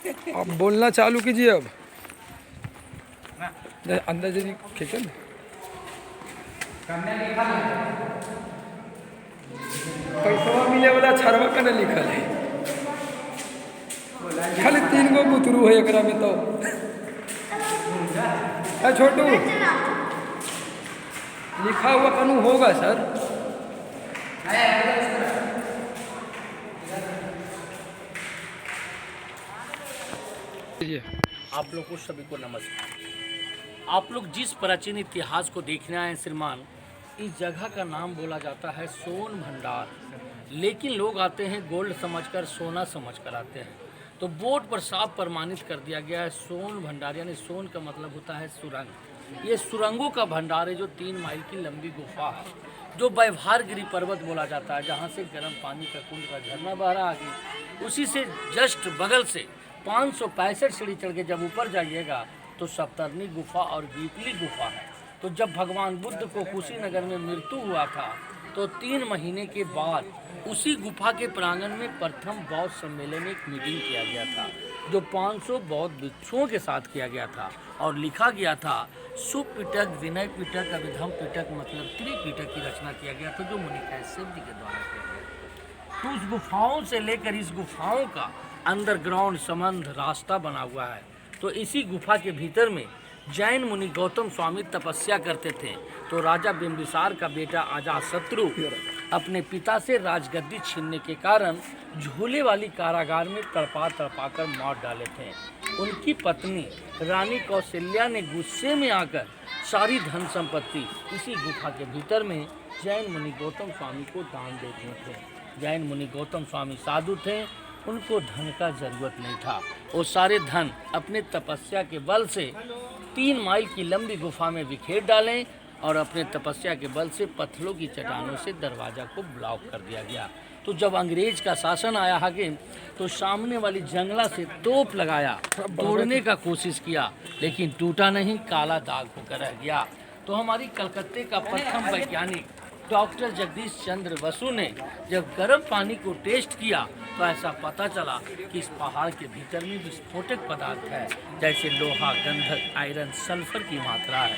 आप बोलना चालू कीजिए अब। अंदर जल्दी खींचो ना। पैसा मिले वाला छरवा कने लिखल है, खाली 3 गो बुतरू है एकरा में। तो छोटू लिखा हुआ कानून होगा सर। आप लोग को सभी को नमस्कार। आप लोग जिस प्राचीन इतिहास को देखने आए श्रीमान, इस जगह का नाम बोला जाता है सोन भंडार, लेकिन लोग आते हैं गोल्ड समझकर, सोना समझकर आते हैं। तो बोर्ड पर साफ प्रमाणित कर दिया गया है सोन भंडार, यानी सोन का मतलब होता है सुरंग। ये सुरंगों का भंडार है जो 3 माइल की लंबी गुफा है, जो व्यवहारगिरी पर्वत बोला जाता है, जहाँ से गर्म पानी का कुंड का झरना बह रहा है। उसी से जस्ट बगल से 565 सीढ़ी चढ़ के जब ऊपर जाइएगा तो सप्तर्णी गुफा और बीपली गुफा है। तो जब भगवान बुद्ध को कुशीनगर में मृत्यु हुआ था तो 3 महीने के बाद उसी गुफा के प्रांगण में प्रथम बौद्ध सम्मेलन में एक मीटिंग किया गया था, जो 500 बौद्ध भिक्षुओं के साथ किया गया था। और लिखा गया था सुपिटक, विनय पिटक, अभिधम पिटक, मतलब त्रिपिटक की रचना किया गया था, जो मुनि कैश्यप जी के द्वारा किया गया। तो उस गुफाओं से लेकर इस गुफाओं का अंडरग्राउंड संबंध रास्ता बना हुआ है। तो इसी गुफा के भीतर में जैन मुनि गौतम स्वामी तपस्या करते थे। तो राजा बिंबिसार का बेटा अजातशत्रु अपने पिता से राजगद्दी छीनने के कारण झूले वाली कारागार में तड़पा कर मार डाले थे। उनकी पत्नी रानी कौशल्या ने गुस्से में आकर सारी धन संपत्ति इसी गुफा के भीतर में जैन मुनि गौतम स्वामी को दान दे दिए थे। जैन मुनि गौतम स्वामी साधु थे, उनको धन का जरूरत नहीं था। वो सारे धन अपने तपस्या के बल से 3 माइल की लंबी गुफा में बिखेर डालें और अपने तपस्या के बल से पत्थरों की चट्टानों से दरवाजा को ब्लॉक कर दिया गया। तो जब अंग्रेज का शासन आया आगे तो सामने वाली जंगला से तोप लगाया, तोड़ने का कोशिश किया, लेकिन टूटा नहीं, काला दाग होकर रह गया। तो हमारी कलकत्ते का प्रथम वैज्ञानिक डॉक्टर जगदीश चंद्र बसु ने जब गर्म पानी को टेस्ट किया तो ऐसा पता चला कि इस पहाड़ के भीतर में विस्फोटक पदार्थ है, जैसे लोहा, गंधक, आयरन, सल्फर की मात्रा है।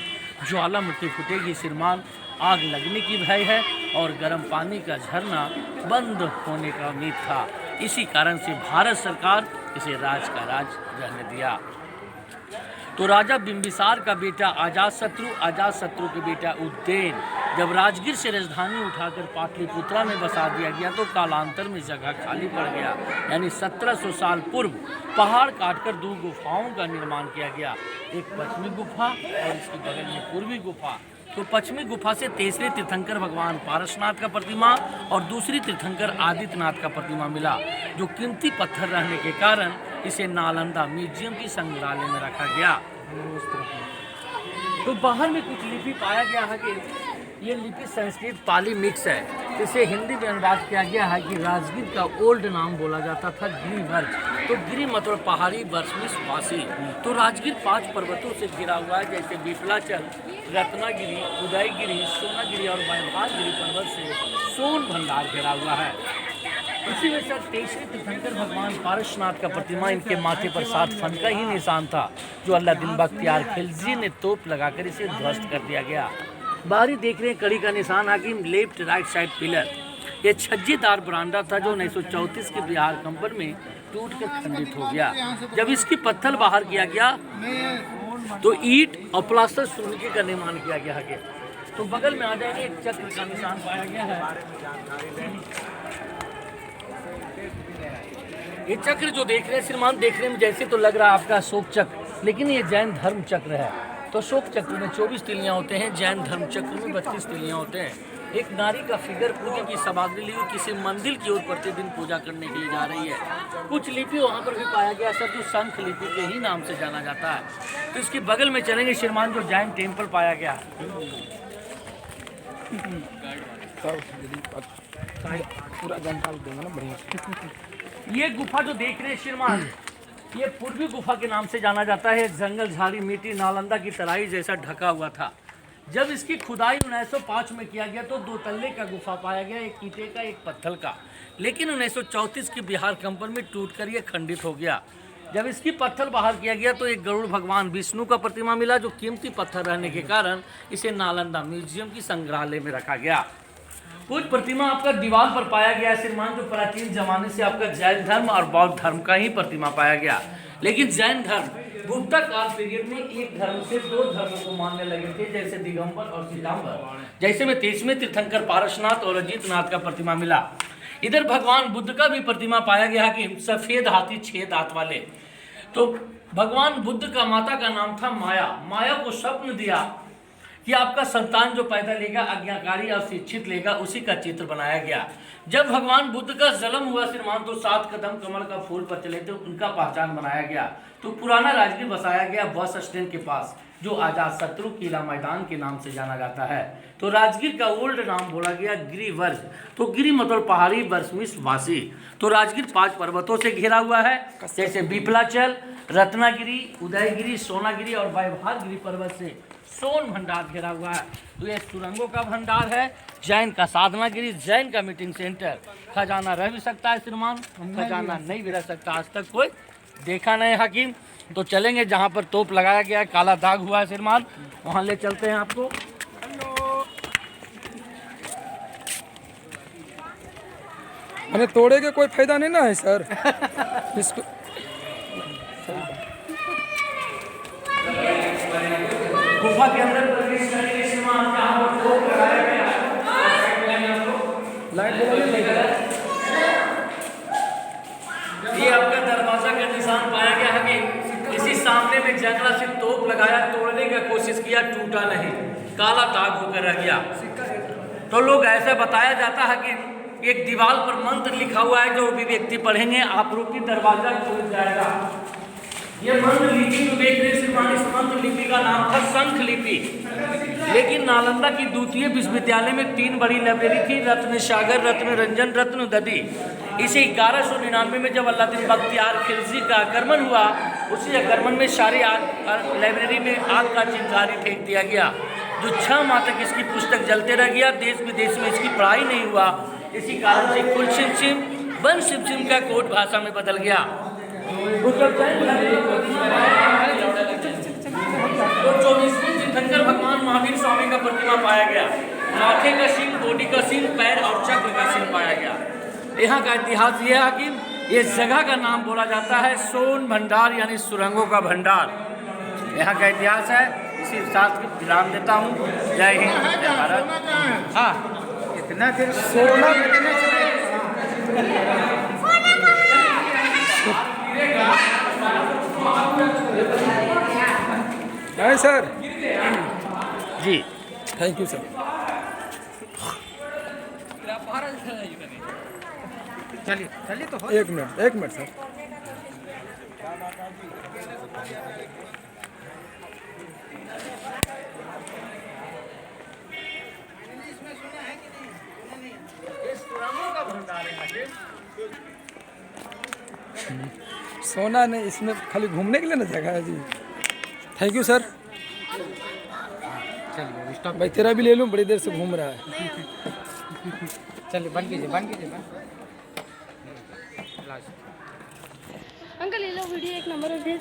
ज्वालामुखी फूटेगी श्रीमान, आग लगने की भय है और गर्म पानी का झरना बंद होने का उम्मीद था। इसी कारण से भारत सरकार इसे राज का राज रहने दिया। तो राजा बिंबिसार का बेटा अजातशत्रु के बेटा उदयन जब राजगीर से राजधानी उठाकर पाटलिपुत्रा में बसा दिया गया तो कालांतर में जगह खाली पड़ गया। यानी 1700 साल पूर्व पहाड़ काटकर 2 गुफाओं का निर्माण किया गया, एक पश्चिमी गुफा और इसके बगल में पूर्वी गुफा। तो पश्चिमी गुफा से तीसरे तीर्थंकर भगवान पारसनाथ का प्रतिमा और दूसरी तीर्थंकर आदित्यनाथ का प्रतिमा मिला, जो कीमती पत्थर रहने के कारण इसे नालंदा म्यूजियम की संग्रहालय में रखा गया। तो बाहर में कुछ लिपि पाया गया है कि ये लिपि संस्कृत पाली मिक्स है। इसे हिंदी में अनुवाद किया गया है कि राजगीर का ओल्ड नाम बोला जाता था गिरिवर्ज। तो गिरि मतलब पहाड़ी, वर्ष में वासी। तो राजगीर 5 पर्वतों से घिरा हुआ है, जैसे विपलाचल, रत्नागिरी, उदयगिरी, सोनागिरी और व्यवहारगिरी पर्वत से सोन भंडार घिरा हुआ है। इसी वजह से तीसरे तीर्थंकर भगवान पारसनाथ का प्रतिमा, इनके माथे पर 7 फन का ही निशान था, जो अल्लादीन बख्तियार खिलजी ने तोप लगाकर इसे ध्वस्त कर दिया गया। बाहरी देख रहे हैं कड़ी का निशान हाकिम, लेफ्ट राइट साइड पिलर। ये छज्जेदार बरामदा था जो 1934 के बिहार कंपन में टूटकर खंडित हो गया। जब इसकी पत्थर बाहर किया गया तो ईंट और प्लास्टर सोने का निर्माण किया गया है। तो बगल में आ जाएंगे, एक चक्र का निशान पाया गया है। ये चक्र जो देख रहे हैं श्रीमान, देखने में जैसे तो लग रहा है आपका अशोक चक्र, लेकिन ये जैन धर्म चक्र है। तो अशोक चक्र में 24 तिलियां होते हैं, जैन धर्म चक्र में 32 तिलियां होते हैं। एक नारी का फिगर पूजा की सामग्री ली हुई किसी मंदिर की ओर प्रतिदिन पूजा करने के लिए जा रही है। कुछ लिपि वहाँ पर भी पाया गया सर, जो शंख लिपि के ही नाम से जाना जाता है। तो इसके बगल में चलेंगे श्रीमान, जो जैन टेम्पल पाया गया है। पूरा जानकारी देंगे ना बढ़िया। ये गुफा जो देख रहे हैं श्रीमान, ये पूर्वी गुफा के नाम से जाना जाता है। जंगल, झाड़ी, मिट्टी, नालंदा की तराई जैसा ढका हुआ था। जब इसकी खुदाई 1905 में किया गया तो 2 तल्ले का गुफा पाया गया, एक ईंटे का, एक पत्थर का। लेकिन 1934 के बिहार कंपन में टूटकर यह खंडित हो गया। जब इसकी पत्थर बाहर किया गया तो एक गरुड़ भगवान विष्णु का प्रतिमा मिला, जो कीमती पत्थर रहने के कारण इसे नालंदा म्यूजियम की संग्रहालय में रखा गया। कुछ प्रतिमा आपका दीवार पर पाया गया है श्रीमान, जो प्राचीन जमाने से आपका जैन धर्म और बौद्ध धर्म का ही प्रतिमा पाया गया। लेकिन जैन धर्म गुप्ता काल पीरियड में एक धर्म से दो धर्मों को मानने लगे थे, जैसे दिगंबर और श्वेतांबर। जैसे में 23वें तीर्थंकर पारसनाथ और अजीतनाथ का प्रतिमा मिला। इधर भगवान बुद्ध का भी प्रतिमा पाया गया कि सफेद हाथी 6 दांत वाले। तो भगवान बुद्ध का माता का नाम था माया। माया को स्वप्न दिया कि आपका संतान जो पैदा लेगा आज्ञाकारी और शिक्षित लेगा, उसी का चित्र बनाया गया। जब भगवान बुद्ध का जन्म हुआ श्रीमान तो 7 कदम कमल का फूल पर चले थे, उनका पहचान बनाया गया। तो पुराना राजगीर बसाया गया बस स्टैंड के पास, जो आजाद शत्रु किला मैदान के नाम से जाना जाता है। तो राजगीर का ओल्ड नाम बोला गया गिरिवर्ज। तो गिरि मतलब पहाड़ी, वर्षमिस वासी। तो राजगीर 5 पर्वतों से घिरा हुआ है, जैसे बिपलाचल, रत्नागिरी, उदयगिरी, सोनागिरी और वैभागिरी पर्वत से सोन भंडार घिरा हुआ है। तो ये सुरंगों का भंडार है, जैन का साधनागिरी, जैन का मीटिंग सेंटर। खजाना रह भी सकता है श्रीमान, खजाना नहीं भी रह सकता। आज तक कोई देखा नहीं हकीम। तो चलेंगे जहाँ पर तोप लगाया गया है, काला दाग हुआ है श्रीमान, वहाँ ले चलते हैं आपको। मैंने तोड़े के कोई फायदा नहीं ना है सर इसको। गुफा के अंदर प्रवेश करने के श्रीमान जहाँ पर तोप लगाया गया है, लाइट ये आपका दरवाजा का निशान पाया गया है कि इसी सामने में जंगला से तोप लगाया, तोड़ने का कोशिश किया, टूटा नहीं, काला दाग होकर रह गया। तो लोग ऐसा बताया जाता है कि एक दीवार पर मंत्र लिखा हुआ है, जो भी व्यक्ति पढ़ेंगे आप लोग की दरवाजा खुल जाएगा। ये मंत्र लिपि जो देख रहे हैं, इस मंत्र लिपि का नाम था शंख लिपि। लेकिन नालंदा की द्वितीय विश्वविद्यालय में 3 बड़ी लाइब्रेरी थी, रत्न सागर, रत्न रंजन, रत्न ददी। इसे 1199 में जब अलाउद्दीन बख्तियार खिलजी का आक्रमण हुआ, उसी आक्रमण में सारी लाइब्रेरी में आग का चिंगारी फेंक दिया गया, जो 6 माह तक इसकी पुस्तक जलते रह गया। देश विदेश में इसकी पढ़ाई नहीं हुआ। इसी कारण से कुल सिम बन सिम का कोड भाषा में बदल गया। तो 24वें तीर्थंकर भगवान महावीर स्वामी का प्रतिमा पाया गया। माथे का सिंह, बॉडी का सिंह, पैर और चक्र का सिंह पाया गया। यहाँ का इतिहास यह है कि इस जगह का नाम बोला जाता है सोन भंडार, यानी सुरंगों का भंडार। यहाँ का इतिहास है। इसी साथ विराम देता हूँ। जय हिंद, जय भारत। हाँ, इतना देर सोना नहीं sir ji, thank you sir. चलिए चलिए तो 1 मिनट सर। सोना नहीं, इसमें खाली घूमने के लिए ना जगह है जी। Thank you sir. चलिए भाई तेरा भी ले लूँ, बड़ी देर से घूम रहा है। चलिए बंद कीजिए। अंकल ये लो वीडियो 1 नंबर है।